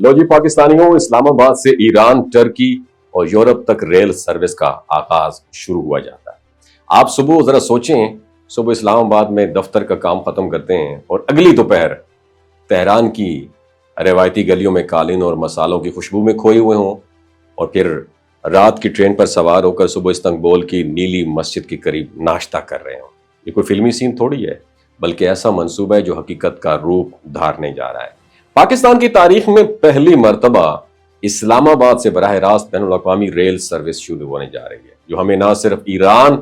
लो जी पाकिस्तानियों, इस्लामाबाद से Iran, Turkey और यूरोप तक रेल सर्विस का आगाज शुरू हुआ जाता है। आप सुबह जरा सोचें, सुबह इस्लामाबाद में दफ्तर का काम खत्म करते हैं और अगली दोपहर तेहरान की रवायती गलियों में कालीन और मसालों की खुशबू में खोए हुए हों, और फिर रात की ट्रेन पर सवार होकर सुबह इस्तंबुल की नीली मस्जिद के करीब नाश्ता कर रहे हों। ये कोई फिल्मी सीन थोड़ी है, बल्कि ऐसा मंसूबा है जो हकीकत का रूप धारने जा रहा है। पाकिस्तान की तारीख में पहली मर्तबा इस्लामाबाद से बराह रास्त बैनुल अक़वामी रेल सर्विस शुरू होने जा रही है, जो हमें ना सिर्फ ईरान,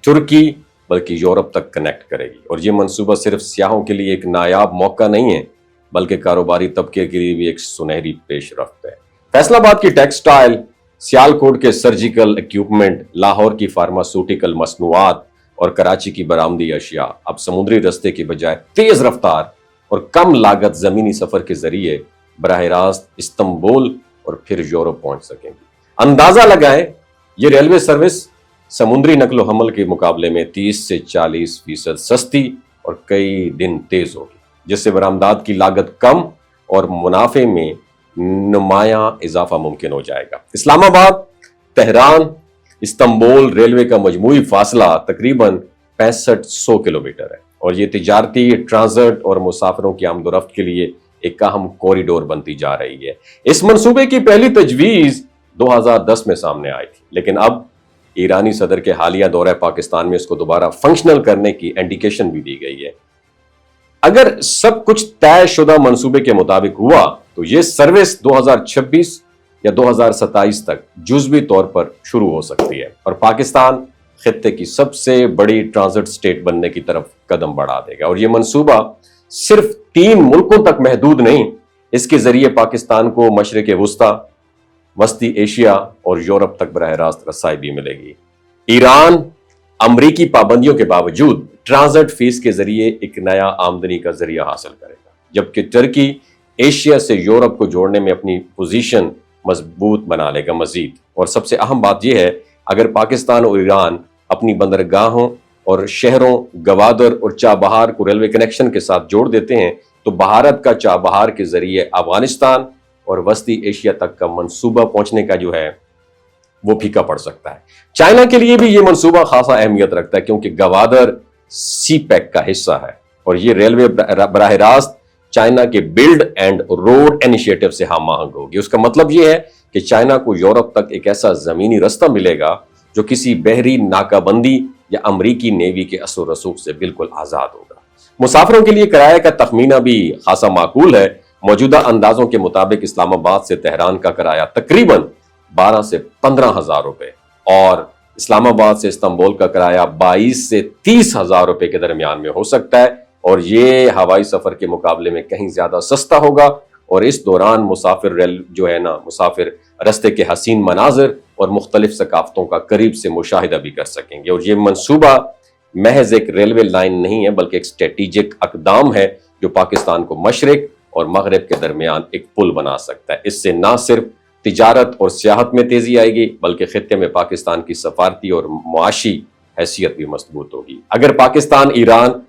तुर्की बल्कि यूरोप तक कनेक्ट करेगी। और ये मंसूबा सिर्फ सियाहों के लिए एक नायाब मौका नहीं है, बल्कि कारोबारी तबके के लिए भी एक सुनहरी पेशरफ्त है। फैसलाबाद की टेक्सटाइल, सियालकोट के सर्जिकल इक्विपमेंट, लाहौर की फार्मास्यूटिकल मसनूआत और कराची की बरामदी अशिया अब समुद्री रस्ते की बजाय तेज रफ्तार और कम लागत जमीनी सफर के जरिए बराह रास्त इस्तंबुल और फिर यूरोप पहुंच सकेंगी। अंदाजा लगाएं, ये रेलवे सर्विस समुद्री नकलो हमल के मुकाबले में 30 से 40% सस्ती और कई दिन तेज होगी, जिससे बरामदात की लागत कम और मुनाफे में नुमायां इजाफा मुमकिन हो जाएगा। इस्लामाबाद, तेहरान, इस्तंबुल रेलवे का मजमूई फासला तकरीबन 6500 किलोमीटर है, और ये तिजारती, ट्रांजिट और मुसाफिरों की आमदोरफ्त के लिए एक अहम कॉरिडोर बनती जा रही है। इस मंसूबे की पहली तजवीज 2010 में सामने आई थी, लेकिन अब ईरानी सदर के हालिया दौरे पाकिस्तान में इसको दोबारा फंक्शनल करने की इंडिकेशन भी दी गई है। अगर सब कुछ तयशुदा मंसूबे के मुताबिक हुआ तो ये सर्विस 2026 या 2027 तक जुज़वी तौर पर शुरू हो सकती है, और पाकिस्तान खित्ते की सबसे बड़ी ट्रांजिट स्टेट बनने की तरफ कदम बढ़ा देगा। और ये मंसूबा सिर्फ 3 मुल्कों तक महदूद नहीं, इसके जरिए पाकिस्तान को मशरिक वुस्ता, वस्ती एशिया और यूरोप तक बराह रास्त रसाई भी मिलेगी। ईरान अमरीकी पाबंदियों के बावजूद ट्रांजिट फीस के जरिए एक नया आमदनी का जरिया हासिल करेगा, जबकि टर्की एशिया से यूरोप को जोड़ने में अपनी पोजीशन मजबूत बना लेगा मजीद। और सबसे अहम बात यह है, अगर पाकिस्तान और ईरान अपनी बंदरगाहों और शहरों गवादर और चाबहार को रेलवे कनेक्शन के साथ जोड़ देते हैं तो भारत का चाबहार के जरिए अफगानिस्तान और वस्ती एशिया तक का मंसूबा पहुंचने का जो है वो फीका पड़ सकता है। चाइना के लिए भी ये मंसूबा खासा अहमियत रखता है, क्योंकि गवादर सी पैक का हिस्सा है, और ये रेलवे बराह रास्त चाइना के बिल्ड एंड रोड इनिशिएटिव से हम आहंग होगी। उसका मतलब यह है कि चाइना को यूरोप तक एक ऐसा जमीनी रास्ता मिलेगा जो किसी बहरी नाकाबंदी या अमरीकी नेवी के असर रसूख से बिल्कुल आजाद होगा। मुसाफिरों के लिए किराए का तखमीना भी खासा माकूल है। मौजूदा अंदाजों के मुताबिक इस्लामाबाद से तेहरान का किराया तकरीबन 12 से 15 हजार रुपए, और इस्लामाबाद से इस्तंबुल का किराया 22 से 30 हजार रुपए के दरमियान में हो सकता है, और ये हवाई सफर के मुकाबले में कहीं ज्यादा सस्ता होगा। और इस दौरान मुसाफिर मुसाफिर रस्ते के हसीन मनाजिर और मुख्तलिफ सकाफतों का करीब से मुशाहिदा भी कर सकेंगे। और ये मंसूबा महज एक रेलवे लाइन नहीं है, बल्कि एक स्ट्रेटेजिक अकदाम है जो पाकिस्तान को मशरिक और मगरब के दरमियान एक पुल बना सकता है। इससे ना सिर्फ तिजारत और सियाहत में तेजी आएगी, बल्कि खित्ते में पाकिस्तान की सफारती और मुआशी हैसियत भी मजबूत होगी। अगर पाकिस्तान, ईरान,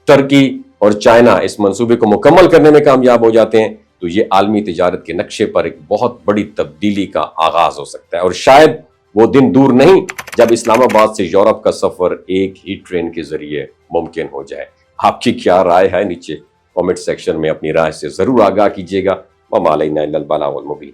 टर्की और चाइना इस मंसूबे को मुकम्मल करने में कामयाब हो जाते हैं तो ये आलमी तिजारत के नक्शे पर एक बहुत बड़ी तब्दीली का आगाज हो सकता है। और शायद वो दिन दूर नहीं जब इस्लामाबाद से यूरोप का सफर एक ही ट्रेन के जरिए मुमकिन हो जाए। आपकी क्या राय है? नीचे कमेंट सेक्शन में अपनी राय से जरूर आगाह कीजिएगा। वमा अलैना इल्लल बलागुल मुबीन।